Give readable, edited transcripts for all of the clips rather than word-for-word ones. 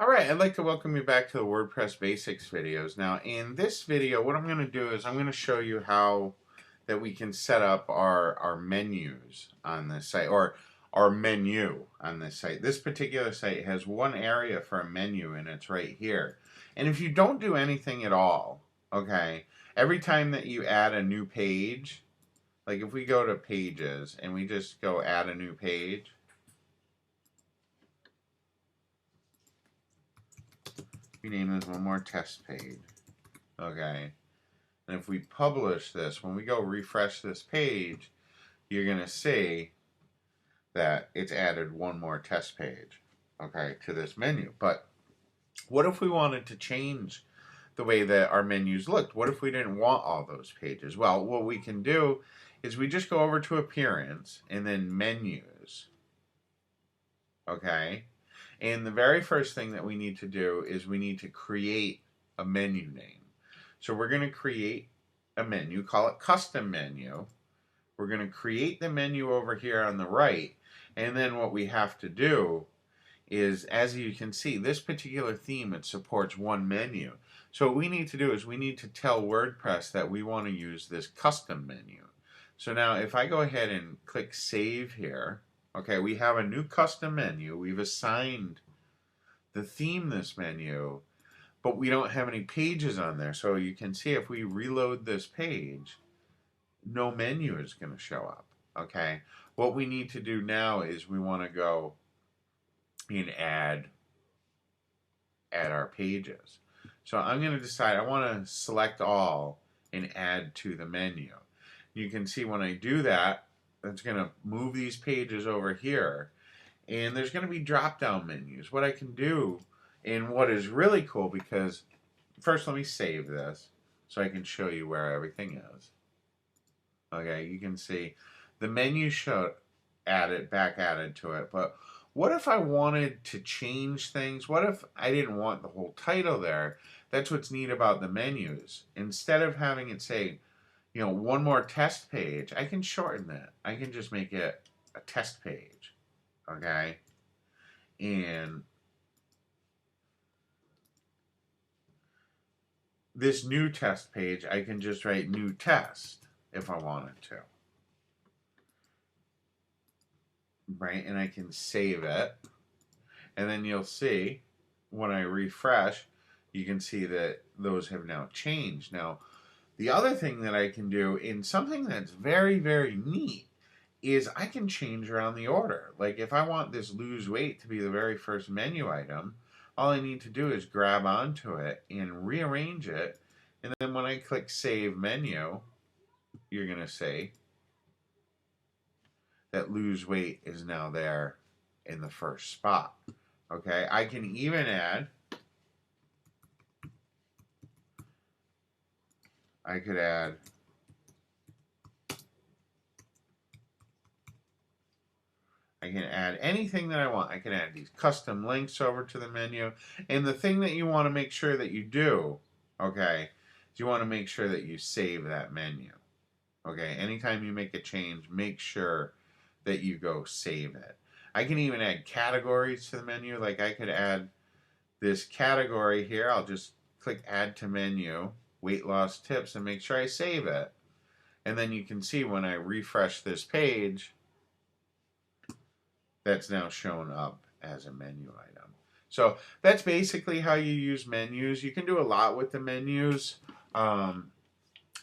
Alright, I'd like to welcome you back to the WordPress Basics videos. Now, in this video, what I'm going to do is I'm going to show you how that we can set up our menus on this site, or our menu on this site. This particular site has one area for a menu, and it's right here. And if you don't do anything at all, okay, every time that you add a new page, like if we go to pages and we just go add a new page, we name this one more test page. Okay. And if we publish this, when we go refresh this page, you're going to see that it's added one more test page, okay, to this menu. But what if we wanted to change the way that our menus looked? What if we didn't want all those pages? Well, what we can do is we just go over to Appearance and then Menus, okay? And the very first thing that we need to do is we need to create a menu name. So we're going to create a menu, call it Custom Menu. We're going to create the menu over here on the right. And then what we have to do is, as you can see, this particular theme, it supports one menu. So what we need to do is we need to tell WordPress that we want to use this custom menu. So now if I go ahead and click Save here, okay, we have a new custom menu. We've assigned the theme this menu, but we don't have any pages on there. So you can see if we reload this page, no menu is going to show up. Okay, what we need to do now is we want to go and add our pages. So I'm going to decide I want to select all and add to the menu. You can see when I do that, it's going to move these pages over here, and there's going to be drop-down menus. What I can do, and what is really cool, because first let me save this so I can show you where everything is. Okay, you can see the menu showed back added to it, but what if I wanted to change things? What if I didn't want the whole title there? That's what's neat about the menus. Instead of having it say, you know, one more test page, I can shorten that. I can just make it a test page. Okay? And this new test page, I can just write new test if I wanted to. Right? And I can save it. And then you'll see when I refresh, you can see that those have now changed. Now, the other thing that I can do, in something that's very, very neat, is I can change around the order. Like if I want this lose weight to be the very first menu item, all I need to do is grab onto it and rearrange it. And then when I click Save Menu, you're going to see that lose weight is now there in the first spot. Okay, I can even add, I can add anything that I want. I can add these custom links over to the menu. And the thing that you want to make sure that you do, okay, is you want to make sure that you save that menu. Okay, anytime you make a change, make sure that you go save it. I can even add categories to the menu. Like I could add this category here. I'll just click Add to Menu, Weight Loss Tips, and make sure I save it. And then you can see when I refresh this page, that's now shown up as a menu item. So that's basically how you use menus. You can do a lot with the menus.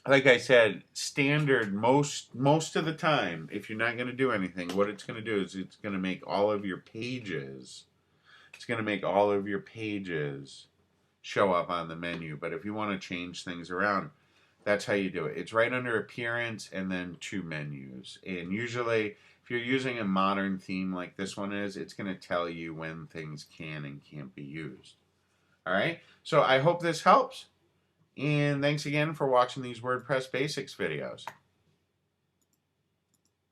Like I said, standard most of the time, if you're not going to do anything, what it's going to do is it's going to make all of your pages, show up on the menu. But if you want to change things around, that's how you do it. It's right under Appearance and then to Menus. And usually, if you're using a modern theme like this one is, it's going to tell you when things can and can't be used. All right? So I hope this helps. And thanks again for watching these WordPress Basics videos.